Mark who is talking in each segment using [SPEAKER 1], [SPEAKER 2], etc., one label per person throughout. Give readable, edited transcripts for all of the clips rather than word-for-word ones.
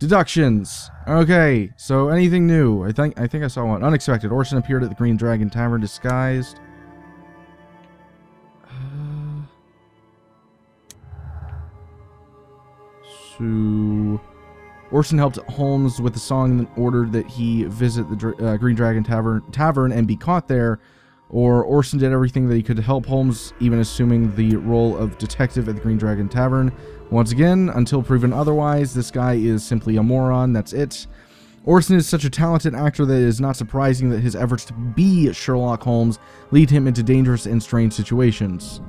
[SPEAKER 1] Deductions. Okay, so anything new? I think I saw one. Unexpected. Orson appeared at the Green Dragon Tavern disguised. So Orson helped Holmes with the song and ordered that he visit the Green Dragon Tavern and be caught there. Or Orson did everything that he could to help Holmes, even assuming the role of detective at the Green Dragon Tavern. Once again, until proven otherwise, this guy is simply a moron, that's it. Orson is such a talented actor that it is not surprising that his efforts to be Sherlock Holmes lead him into dangerous and strange situations.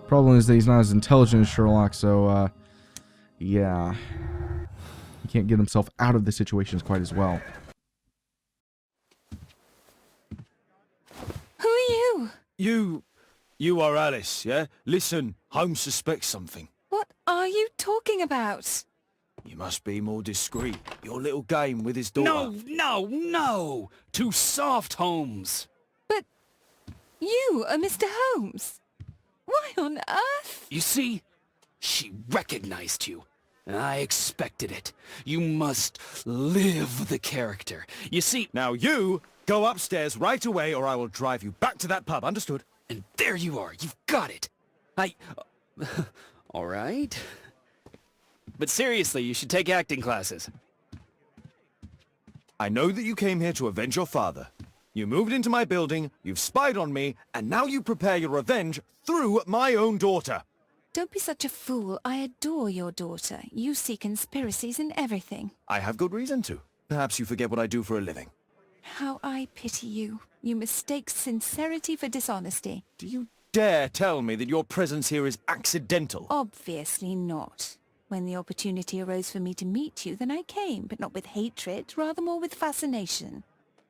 [SPEAKER 1] Problem is that he's not as intelligent as Sherlock, so, yeah. He can't get himself out of the situations quite as well.
[SPEAKER 2] Who are you?
[SPEAKER 3] You are Alice, yeah? Listen, Holmes suspects something.
[SPEAKER 2] What are you talking about?
[SPEAKER 3] You must be more discreet. Your little game with his daughter.
[SPEAKER 4] No! Too soft, Holmes.
[SPEAKER 2] But you are Mr. Holmes. Why on earth?
[SPEAKER 4] You see, she recognized you. I expected it. You must live the character. You see...
[SPEAKER 3] Now you go upstairs right away or I will drive you back to that pub, understood?
[SPEAKER 4] And there you are. You've got it. All right. But seriously, you should take acting classes.
[SPEAKER 3] I know that you came here to avenge your father. You moved into my building, you've spied on me, and now you prepare your revenge through my own daughter.
[SPEAKER 2] Don't be such a fool. I adore your daughter. You see conspiracies in everything.
[SPEAKER 3] I have good reason to. Perhaps you forget what I do for a living.
[SPEAKER 2] How I pity you. You mistake sincerity for dishonesty.
[SPEAKER 3] Do you dare tell me that your presence here is accidental?
[SPEAKER 2] Obviously not. When the opportunity arose for me to meet you, then I came, but not with hatred, rather more with fascination.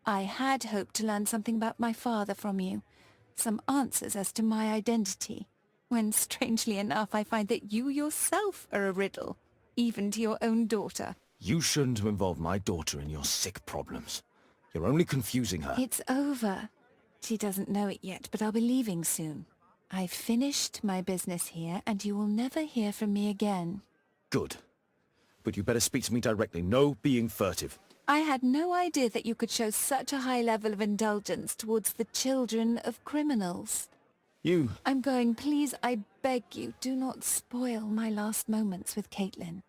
[SPEAKER 2] I had hoped to learn something about my father from you. Some answers as to my identity. When, strangely enough, I find that you yourself are a riddle, even to your own daughter.
[SPEAKER 3] You shouldn't have involved my daughter in your sick problems. You're only confusing her.
[SPEAKER 2] It's over. She doesn't know it yet, but I'll be leaving soon. I've finished my business here, and you will never hear from me again.
[SPEAKER 3] Good. But you better speak to me directly. No being furtive.
[SPEAKER 2] I had no idea that you could show such a high level of indulgence towards the children of criminals. I'm going. Please, I beg you, do not spoil my last moments with Caitlin.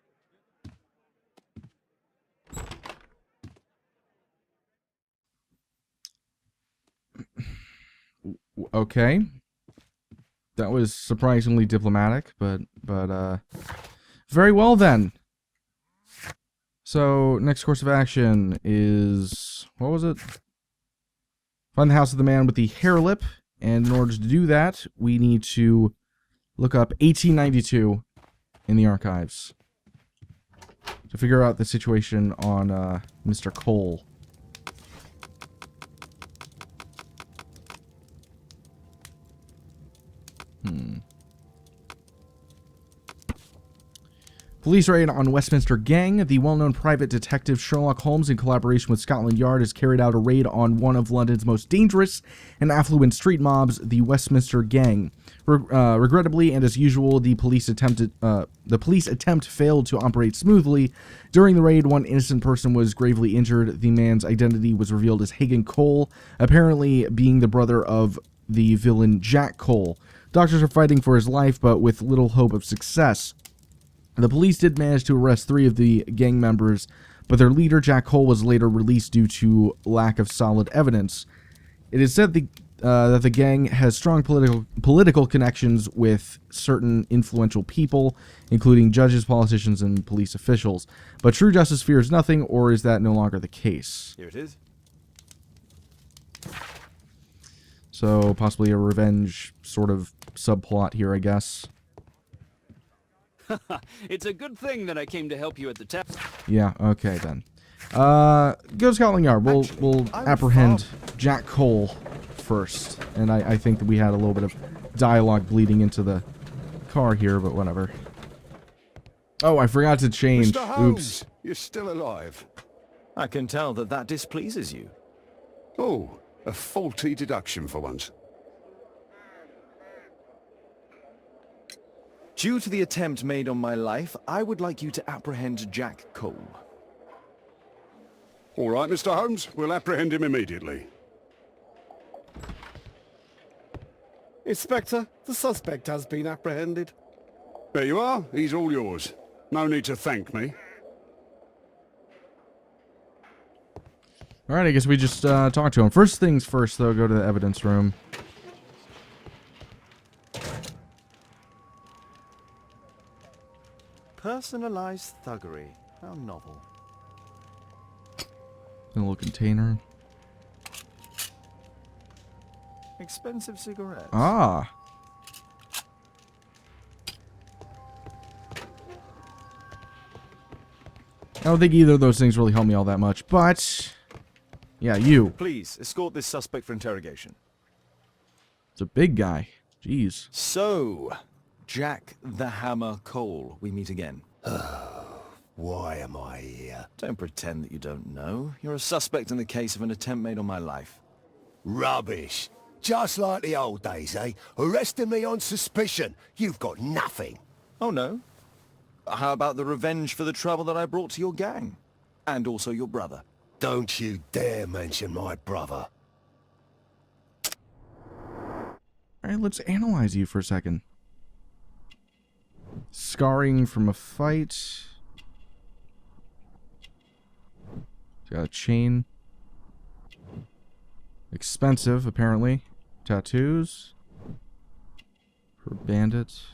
[SPEAKER 1] Okay. That was surprisingly diplomatic, but very well then. So, next course of action is, what was it? Find the house of the man with the hair lip, and in order to do that, we need to look up 1892 in the archives to figure out the situation on Mr. Cole. Police raid on Westminster Gang. The well-known private detective Sherlock Holmes, in collaboration with Scotland Yard, has carried out a raid on one of London's most dangerous and affluent street mobs, the Westminster Gang. Regrettably, and as usual, the police attempt failed to operate smoothly. During the raid, one innocent person was gravely injured. The man's identity was revealed as Hagen Cole, apparently being the brother of the villain Jack Cole. Doctors are fighting for his life, but with little hope of success. The police did manage to arrest 3 of the gang members, but their leader, Jack Cole, was later released due to lack of solid evidence. It is said that the gang has strong political connections with certain influential people, including judges, politicians, and police officials. But true justice fears nothing, or is that no longer the case?
[SPEAKER 3] Here it is.
[SPEAKER 1] So, possibly a revenge sort of subplot here, I guess.
[SPEAKER 4] It's a good thing that I came to help you at the tap.
[SPEAKER 1] Yeah, okay then. Go to Scotland Yard. We'll apprehend Jack Cole first. And I think that we had a little bit of dialogue bleeding into the car here, but whatever. Oh, I forgot to change.
[SPEAKER 5] Mr. Holmes,
[SPEAKER 1] Oops.
[SPEAKER 5] you're still alive.
[SPEAKER 3] I can tell that that displeases you.
[SPEAKER 5] Oh, a faulty deduction for once.
[SPEAKER 3] Due to the attempt made on my life, I would like you to apprehend Jack Cole.
[SPEAKER 5] All right, Mr. Holmes. We'll apprehend him immediately.
[SPEAKER 6] Inspector, the suspect has been apprehended.
[SPEAKER 5] There you are. He's all yours. No need to thank me.
[SPEAKER 1] Alright, I guess we just talk to him. First things first, though, go to the evidence room.
[SPEAKER 3] Personalized thuggery. How novel.
[SPEAKER 1] A little container.
[SPEAKER 3] Expensive cigarettes.
[SPEAKER 1] Ah. I don't think either of those things really help me all that much, but... Yeah, you.
[SPEAKER 3] Please, escort this suspect for interrogation.
[SPEAKER 1] It's a big guy. Jeez.
[SPEAKER 3] So, Jack the Hammer Cole, we meet again.
[SPEAKER 7] Why am I here?
[SPEAKER 3] Don't pretend that you don't know. You're a suspect in the case of an attempt made on my life.
[SPEAKER 7] Rubbish. Just like the old days, eh? Arresting me on suspicion. You've got nothing.
[SPEAKER 3] Oh no? How about the revenge for the trouble that I brought to your gang? And also your brother.
[SPEAKER 7] Don't you dare mention my brother.
[SPEAKER 1] Alright, let's analyze you for a second. Scarring from a fight. Got a chain. Expensive, apparently. Tattoos. For bandits.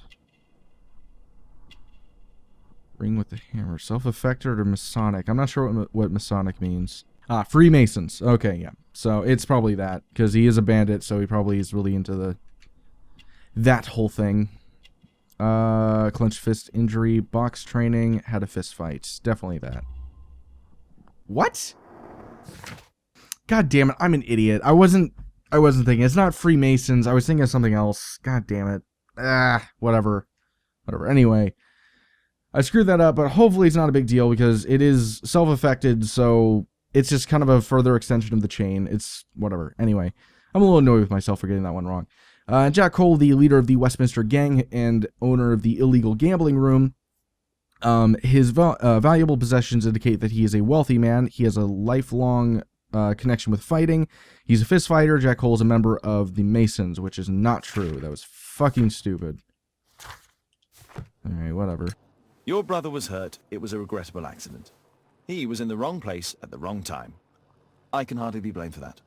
[SPEAKER 1] Ring with the hammer. Self-affected or Masonic? I'm not sure what Masonic means. Ah, Freemasons. Okay, yeah. So it's probably that. Because he is a bandit, so he probably is really into that whole thing. Clenched fist injury. Box training. Had a fist fight. Definitely that. What? God damn it, I'm an idiot. I wasn't thinking. It's not Freemasons. I was thinking of something else. God damn it. Whatever. Anyway, I screwed that up, but hopefully it's not a big deal because it is self-affected, so it's just kind of a further extension of the chain. It's whatever. Anyway, I'm a little annoyed with myself for getting that one wrong. Jack Cole, the leader of the Westminster Gang and owner of the illegal gambling room, his valuable possessions indicate that he is a wealthy man. He has a lifelong connection with fighting. He's a fist fighter. Jack Cole is a member of the Masons, which is not true. That was fucking stupid. Alright, whatever.
[SPEAKER 3] Your brother was hurt. It was a regrettable accident. He was in the wrong place at the wrong time. I can hardly be blamed for that.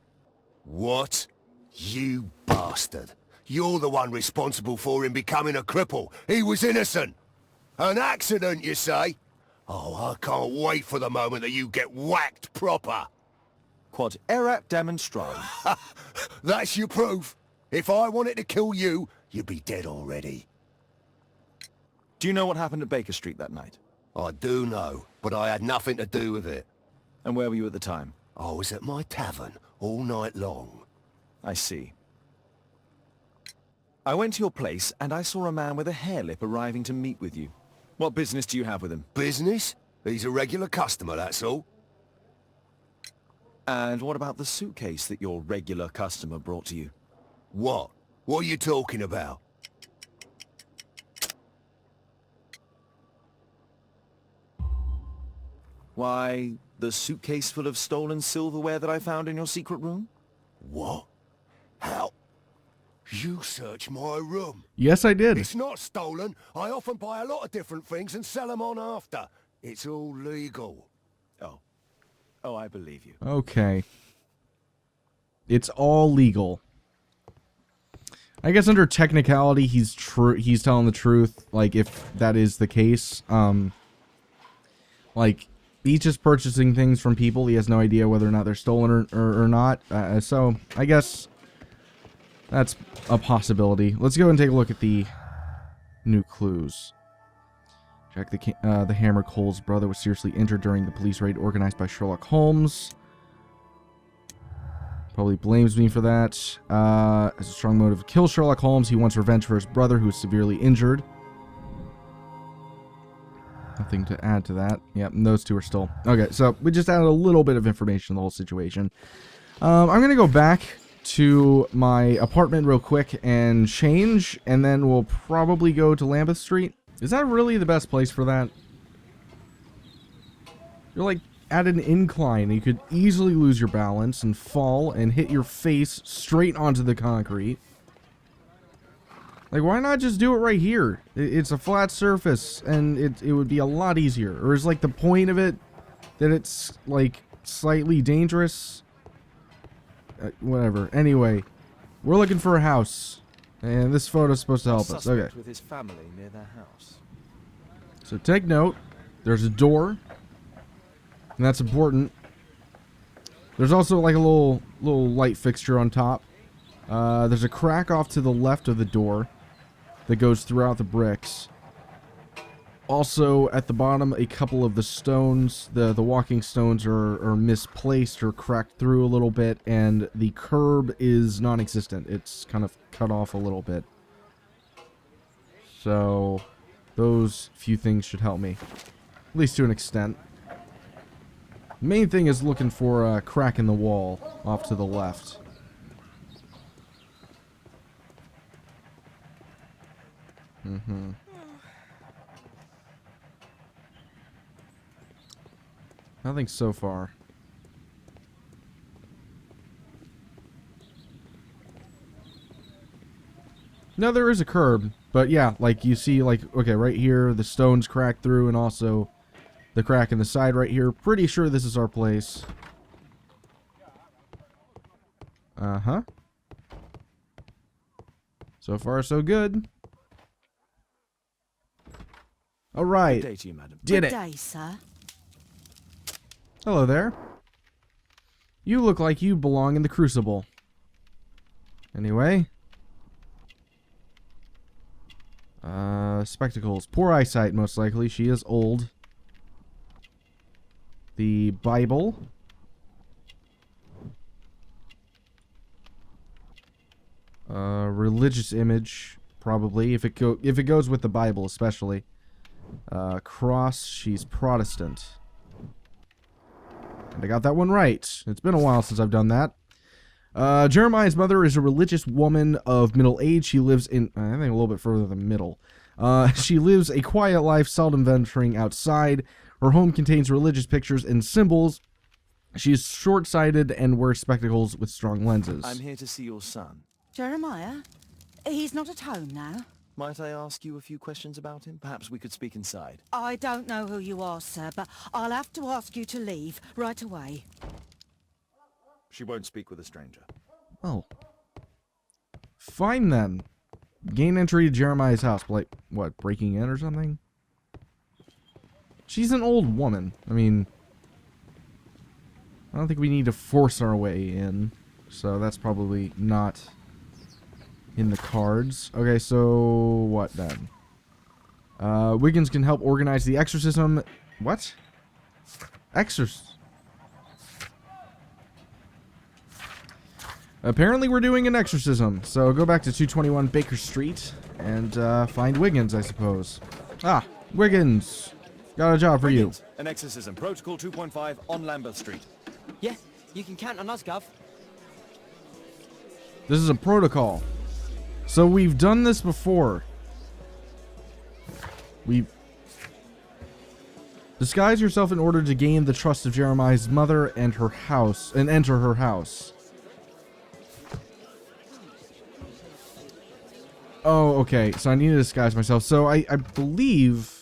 [SPEAKER 7] What? You bastard. You're the one responsible for him becoming a cripple. He was innocent. An accident, you say? Oh, I can't wait for the moment that you get whacked proper.
[SPEAKER 3] Quod erat demonstrandum.
[SPEAKER 7] That's your proof. If I wanted to kill you, you'd be dead already.
[SPEAKER 3] Do you know what happened at Baker Street that night?
[SPEAKER 7] I do know, but I had nothing to do with it.
[SPEAKER 3] And where were you at the time?
[SPEAKER 7] I was at my tavern all night long.
[SPEAKER 3] I see. I went to your place and I saw a man with a hair lip arriving to meet with you. What business do you have with him?
[SPEAKER 7] Business? He's a regular customer, that's all.
[SPEAKER 3] And what about the suitcase that your regular customer brought to you?
[SPEAKER 7] What? What are you talking about?
[SPEAKER 3] Why, the suitcase full of stolen silverware that I found in your secret room?
[SPEAKER 7] What? How? You searched my room.
[SPEAKER 1] Yes, I did.
[SPEAKER 7] It's not stolen. I often buy a lot of different things and sell them on after. It's all legal.
[SPEAKER 3] Oh. Oh, I believe you.
[SPEAKER 1] Okay. It's all legal. I guess under technicality, he's telling the truth, like, if that is the case. Like, he's just purchasing things from people. He has no idea whether or not they're stolen or not. So, I guess that's a possibility. Let's go and take a look at the new clues. Jack the Hammer Cole's brother was seriously injured during the police raid organized by Sherlock Holmes. Probably blames me for that. Has a strong motive to kill Sherlock Holmes. He wants revenge for his brother, who is severely injured. Nothing to add to that. Yep, and those two are still... Okay, so we just added a little bit of information in the whole situation. I'm going to go back to my apartment real quick and change, and then we'll probably go to Lambeth Street. Is that really the best place for that? You're like at an incline. You could easily lose your balance and fall and hit your face straight onto the concrete. Like, why not just do it right here? It's a flat surface, and it would be a lot easier. Or is, like, the point of it that it's, like, slightly dangerous? Whatever. Anyway, we're looking for a house. And this photo's supposed to help us. Okay.
[SPEAKER 3] With his family near their house.
[SPEAKER 1] So take note. There's a door. And that's important. There's also, like, a little light fixture on top. There's a crack off to the left of the door that goes throughout the bricks. Also, at the bottom, a couple of the stones, the walking stones are misplaced or cracked through a little bit, and the curb is non-existent. It's kind of cut off a little bit. So, those few things should help me. At least to an extent. Main thing is looking for a crack in the wall off to the left. Nothing so far. No, there is a curb, but yeah, like you see, like, okay, right here, the stones cracked through, and also the crack in the side right here. Pretty sure this is our place. Uh-huh. So far, so good. All right.
[SPEAKER 3] Good day to you, madam.
[SPEAKER 1] Did it.
[SPEAKER 2] Good day, sir.
[SPEAKER 1] Hello there. You look like you belong in the Crucible. Anyway. Spectacles. Poor eyesight, most likely. She is old. The Bible. Religious image, probably. If it goes with the Bible, especially. Cross. She's Protestant. And I got that one right. It's been a while since I've done that. Jeremiah's mother is a religious woman of middle age. She lives in, I think, a little bit further than middle. She lives a quiet life, seldom venturing outside. Her home contains religious pictures and symbols. She is short-sighted and wears spectacles with strong lenses.
[SPEAKER 3] I'm here to see your son.
[SPEAKER 2] Jeremiah? He's not at home now.
[SPEAKER 3] Might I ask you a few questions about him? Perhaps we could speak inside.
[SPEAKER 2] I don't know who you are, sir, but I'll have to ask you to leave right away.
[SPEAKER 3] She won't speak with a stranger.
[SPEAKER 1] Oh. Fine, then. Gain entry to Jeremiah's house. Like, what, breaking in or something? She's an old woman. I mean, I don't think we need to force our way in. So that's probably not in the cards. Okay, so what then? Wiggins can help organize the exorcism. What? Apparently we're doing an exorcism. So go back to 221 Baker Street and find Wiggins, I suppose. Ah, Wiggins. Got a job for you.
[SPEAKER 3] An exorcism. Protocol 2.5 on Lambeth Street.
[SPEAKER 8] Yeah, you can count on us, Gov.
[SPEAKER 1] This is a protocol. So we've done this before. Disguise yourself in order to gain the trust of Jeremiah's mother and her house, and enter her house. Oh, okay. So I need to disguise myself. So I believe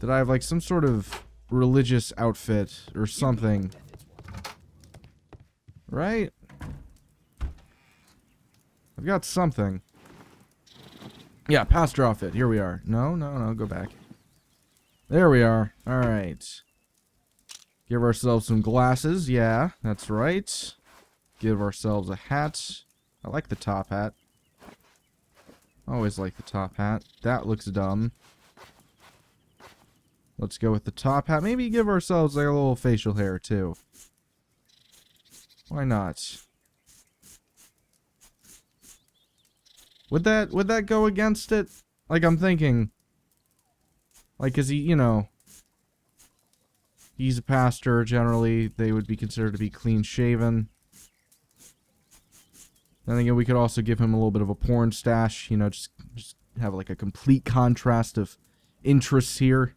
[SPEAKER 1] that I have like some sort of religious outfit or something. Right? I've got something. Yeah, pastor outfit. Here we are. No, go back. There we are. Alright. Give ourselves some glasses. Yeah, that's right. Give ourselves a hat. I like the top hat. Always like the top hat. That looks dumb. Let's go with the top hat. Maybe give ourselves like a little facial hair too. Why not? Would that go against it? Like, I'm thinking, like, is he, you know, he's a pastor. Generally, they would be considered to be clean shaven. Then again, we could also give him a little bit of a porn stash. You know, just have like a complete contrast of interests here.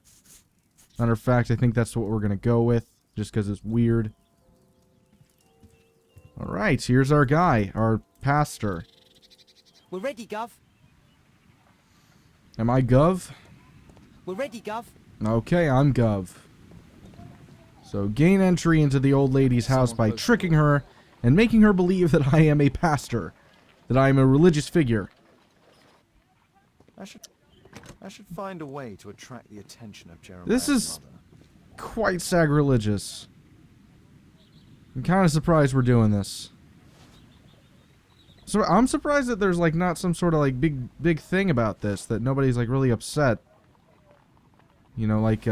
[SPEAKER 1] Matter of fact, I think that's what we're gonna go with, just because it's weird. Alright, here's our guy, our pastor.
[SPEAKER 8] We're ready, Gov.
[SPEAKER 1] Am I Gov?
[SPEAKER 8] We're ready, Gov.
[SPEAKER 1] Okay, I'm Gov. So gain entry into the old lady's house by tricking her and making her believe that I am a pastor, that I am a religious figure.
[SPEAKER 3] I should find a way to attract the attention of Jeremiah's
[SPEAKER 1] This is
[SPEAKER 3] mother.
[SPEAKER 1] quite sacrilegious. I'm kind of surprised we're doing this. So I'm surprised that there's like not some sort of like big thing about this, that nobody's like really upset. You know, like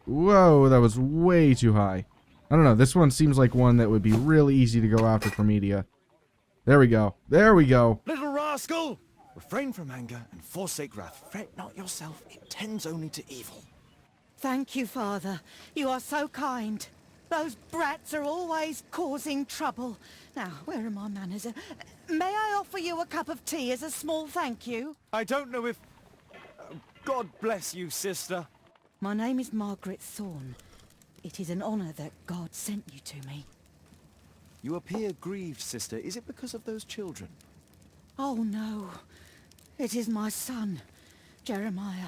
[SPEAKER 1] whoa, that was way too high. I don't know, this one seems like one that would be really easy to go after for media. There we go. There we go.
[SPEAKER 3] Little rascal! Refrain from anger and forsake wrath. Fret not yourself, it tends only to evil.
[SPEAKER 9] Thank you, Father. You are so kind. Those brats are always causing trouble. Now, where are my manners? May I offer you a cup of tea as a small thank you?
[SPEAKER 3] I don't know if... God bless you, sister.
[SPEAKER 9] My name is Margaret Thorne. It is an honor that God sent you to me.
[SPEAKER 3] You appear grieved, sister. Is it because of those children?
[SPEAKER 9] Oh, no. It is my son, Jeremiah.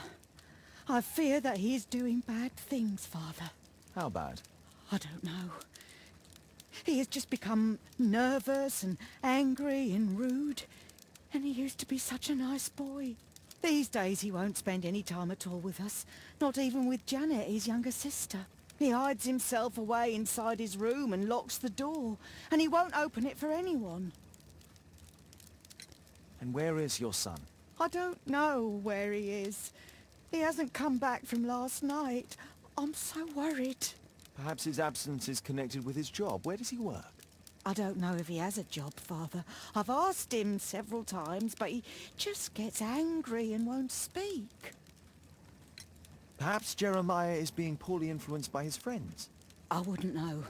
[SPEAKER 9] I fear that he is doing bad things, Father.
[SPEAKER 3] How bad?
[SPEAKER 9] I don't know. He has just become nervous and angry and rude. And he used to be such a nice boy. These days he won't spend any time at all with us. Not even with Janet, his younger sister. He hides himself away inside his room and locks the door. And he won't open it for anyone.
[SPEAKER 3] And where is your son?
[SPEAKER 9] I don't know where he is. He hasn't come back from last night. I'm so worried.
[SPEAKER 3] Perhaps his absence is connected with his job. Where does he work?
[SPEAKER 9] I don't know if he has a job, Father. I've asked him several times, but he just gets angry and won't speak.
[SPEAKER 3] Perhaps Jeremiah is being poorly influenced by his friends.
[SPEAKER 9] I wouldn't know.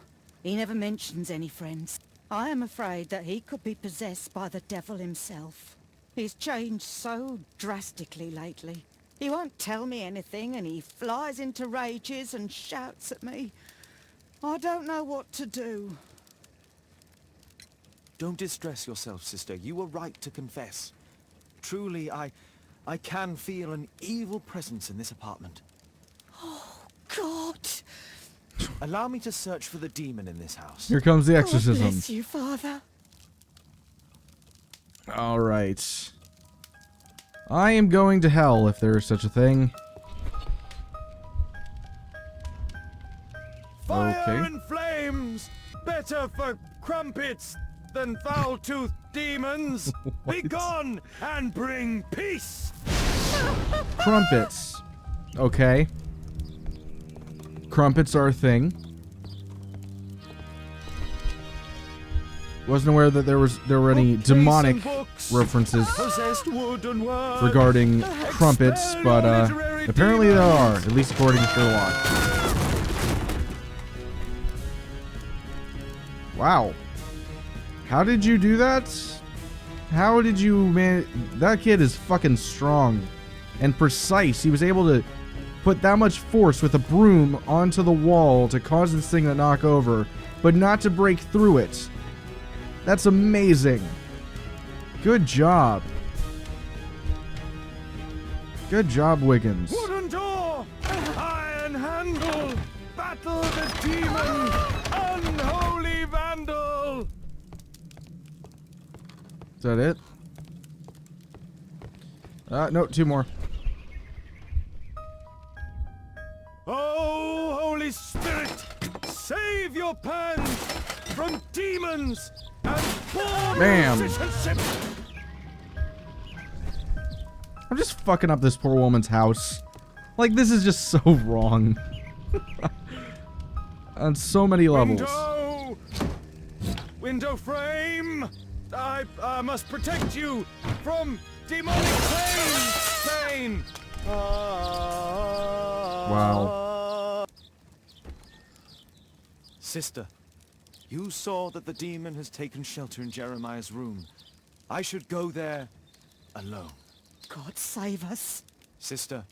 [SPEAKER 9] He never mentions any friends. I am afraid that he could be possessed by the devil himself. He's changed so drastically lately. He won't tell me anything, and he flies into rages and shouts at me. I don't know what to do.
[SPEAKER 3] Don't distress yourself, sister. You were right to confess. Truly, I can feel an evil presence in this apartment.
[SPEAKER 9] Oh, God!
[SPEAKER 3] Allow me to search for the demon in this house.
[SPEAKER 1] Here comes the
[SPEAKER 9] God
[SPEAKER 1] exorcism.
[SPEAKER 9] bless you, Father.
[SPEAKER 1] Alright. I am going to hell, if there is such a thing.
[SPEAKER 3] Fire
[SPEAKER 1] Okay.
[SPEAKER 3] and flames! Better for crumpets than foul-toothed demons! Be gone and bring peace!
[SPEAKER 1] Crumpets. Okay. Crumpets are a thing. Wasn't aware that there were any
[SPEAKER 3] Bookcase
[SPEAKER 1] demonic
[SPEAKER 3] and books,
[SPEAKER 1] references
[SPEAKER 3] possessed wood and word,
[SPEAKER 1] regarding crumpets,
[SPEAKER 3] expel
[SPEAKER 1] but
[SPEAKER 3] your literary
[SPEAKER 1] apparently there are,
[SPEAKER 3] demons.
[SPEAKER 1] at least according to Sherlock. Wow. How did you do that? How did you man? That kid is fucking strong and precise. He was able to put that much force with a broom onto the wall to cause this thing to knock over, but not to break through it. That's amazing. Good job. Good job, Wiggins.
[SPEAKER 3] Wooden door, iron handle, battle the demon, unholy vandal.
[SPEAKER 1] Is that it? No, two more.
[SPEAKER 3] Oh, Holy Spirit, save your pans from demons and poor
[SPEAKER 1] Bam.
[SPEAKER 3] musicianship.
[SPEAKER 1] I'm just fucking up this poor woman's house. Like, this is just so wrong. On so many levels.
[SPEAKER 3] Window frame, I must protect you from demonic pain.
[SPEAKER 1] Wow.
[SPEAKER 3] Sister, you saw that the demon has taken shelter in Jeremiah's room. I should go there alone.
[SPEAKER 9] God save us.
[SPEAKER 3] Sister,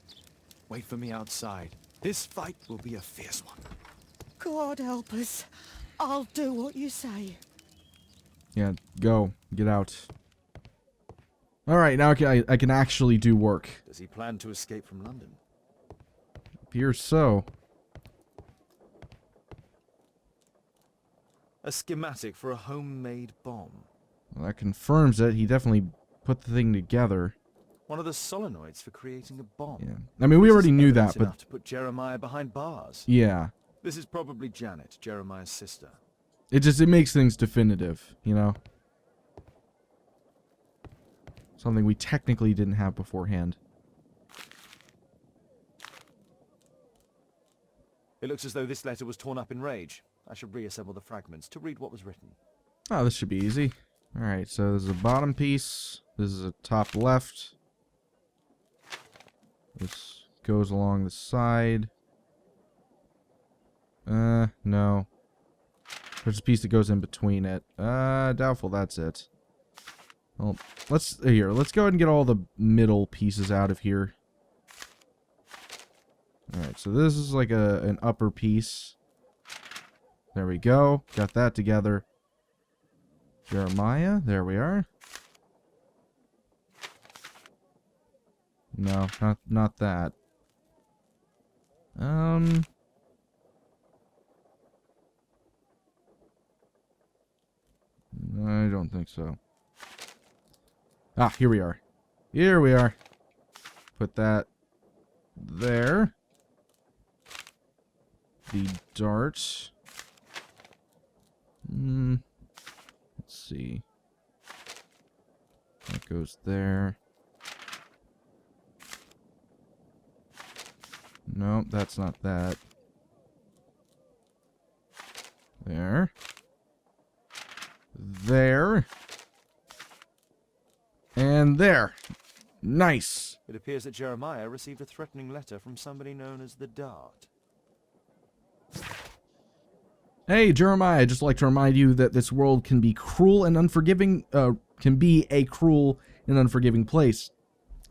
[SPEAKER 3] Wait for me outside. This fight will be a fierce one.
[SPEAKER 9] God help us. I'll do what you say.
[SPEAKER 1] Yeah, go. Get out. Alright, now I can actually do work.
[SPEAKER 3] Does he plan to escape from London?
[SPEAKER 1] Appears so.
[SPEAKER 3] A schematic for a homemade bomb.
[SPEAKER 1] Well, that confirms it. He definitely put the thing together.
[SPEAKER 3] One of the solenoids for creating a bomb.
[SPEAKER 1] Yeah. I mean, we already knew that,
[SPEAKER 3] enough
[SPEAKER 1] but...
[SPEAKER 3] to put Jeremiah behind bars.
[SPEAKER 1] Yeah.
[SPEAKER 3] This is probably Janet, Jeremiah's sister.
[SPEAKER 1] It makes things definitive, you know? Something we technically didn't have beforehand.
[SPEAKER 3] It looks as though this letter was torn up in rage. I should reassemble the fragments to read what was written.
[SPEAKER 1] Oh, this should be easy. Alright, so this is a bottom piece. This is a top left. This goes along the side. No. There's a piece that goes in between it. Doubtful that's it. Well, let's go ahead and get all the middle pieces out of here. Alright, so this is like an upper piece. There we go. Got that together. Jeremiah, there we are. No, not that. I don't think so. Ah, here we are. Here we are. Put that there. The dart. Let's see. That goes there. No, that's not that. There. There. And there. Nice.
[SPEAKER 3] It appears that Jeremiah received a threatening letter from somebody known as the Dart.
[SPEAKER 1] Hey, Jeremiah, I'd just like to remind you that this world can be cruel and unforgiving, can be a cruel and unforgiving place,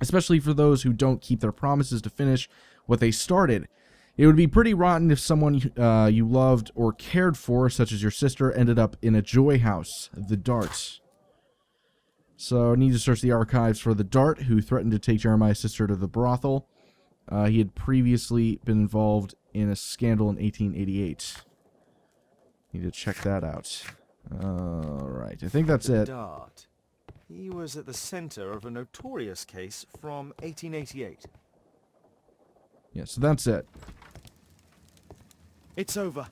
[SPEAKER 1] especially for those who don't keep their promises to finish what they started. It would be pretty rotten if someone you loved or cared for, such as your sister, ended up in a joy house, the Dart. So I need to search the archives for the Dart, who threatened to take Jeremiah's sister to the brothel. He had previously been involved in a scandal in 1888. Need to check that out. Alright, I think that's it.
[SPEAKER 3] Dart. He was at the center of a notorious case from 1888.
[SPEAKER 1] Yeah, so that's it.
[SPEAKER 3] It's over.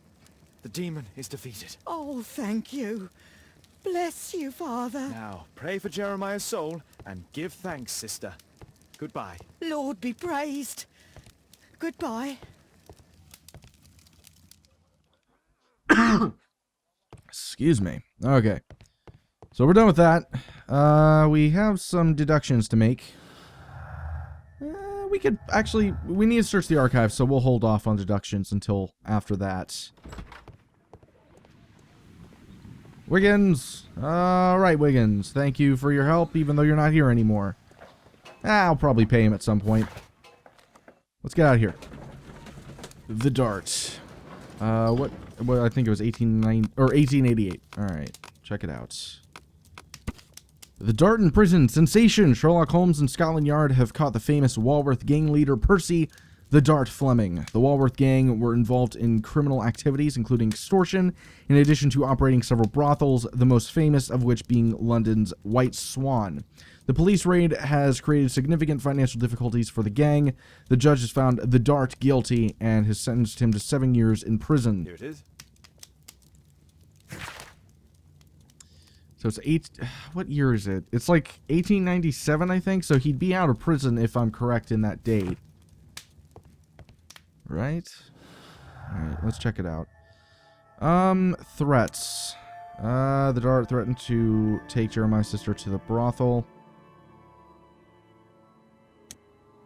[SPEAKER 3] The demon is defeated.
[SPEAKER 9] Oh, thank you. Bless you, Father.
[SPEAKER 3] Now, pray for Jeremiah's soul and give thanks, sister. Goodbye.
[SPEAKER 9] Lord be praised. Goodbye.
[SPEAKER 1] Excuse me. Okay. So we're done with that. We have some deductions to make. We could actually... We need to search the archive, so we'll hold off on deductions until after that. Wiggins! Alright, Wiggins. Thank you for your help, even though you're not here anymore. I'll probably pay him at some point. Let's get out of here. The Dart. What I think it was 1888. Alright, check it out. The Dart in prison. Sensation! Sherlock Holmes and Scotland Yard have caught the famous Walworth gang leader Percy the Dart Fleming. The Walworth gang were involved in criminal activities, including extortion, in addition to operating several brothels, the most famous of which being London's White Swan. The police raid has created significant financial difficulties for the gang. The judge has found the Dart guilty and has sentenced him to 7 years in prison.
[SPEAKER 3] Here it is.
[SPEAKER 1] So it's what year is it? It's like 1897, I think, so he'd be out of prison if I'm correct in that date. Right? Alright, let's check it out. Threats. The Dart threatened to take Jeremiah's sister to the brothel.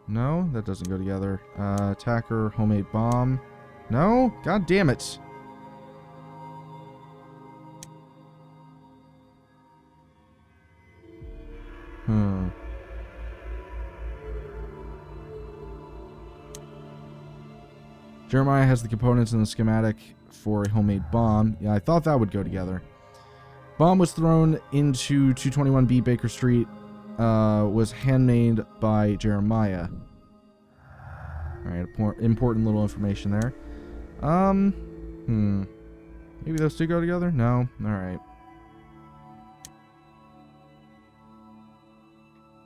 [SPEAKER 1] No, that doesn't go together. Attacker, homemade bomb. No? God damn it. Jeremiah has the components in the schematic for a homemade bomb. Yeah, I thought that would go together. Bomb was thrown into 221B Baker Street. Was handmade by Jeremiah. Alright, important little information there. Maybe those two go together? No? Alright.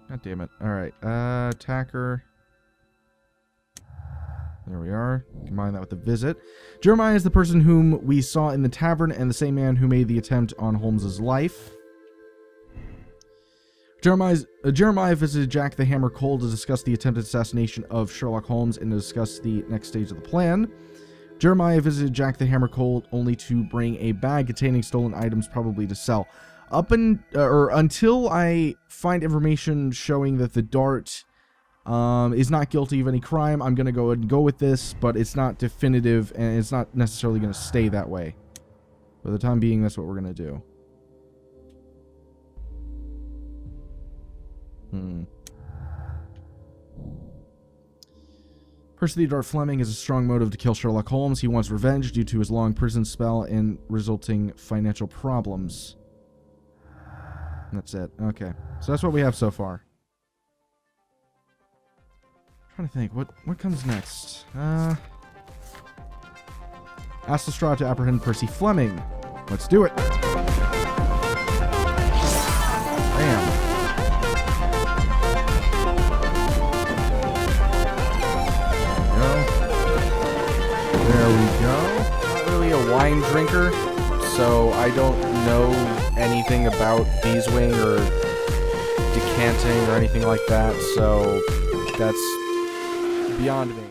[SPEAKER 1] God damn it. Alright, attacker. There we are. Combine that with the visit. Jeremiah is the person whom we saw in the tavern and the same man who made the attempt on Holmes's life. Jeremiah visited Jack the Hammer Cole to discuss the attempted assassination of Sherlock Holmes and to discuss the next stage of the plan. Jeremiah visited Jack the Hammer Cole only to bring a bag containing stolen items, probably to sell. Until I find information showing that the Dart is not guilty of any crime, I'm going to go ahead and go with this, but it's not definitive, and it's not necessarily going to stay that way. For the time being, that's what we're going to do. Percy the Dart Fleming has a strong motive to kill Sherlock Holmes. He wants revenge due to his long prison spell and resulting financial problems. That's it. Okay. So that's what we have so far. Trying to think. What comes next? Ask Lestrade to apprehend Percy Fleming. Let's do it. Bam. There we go.
[SPEAKER 10] Not really a wine drinker, so I don't know anything about beeswing or decanting or anything like that, so that's beyond me.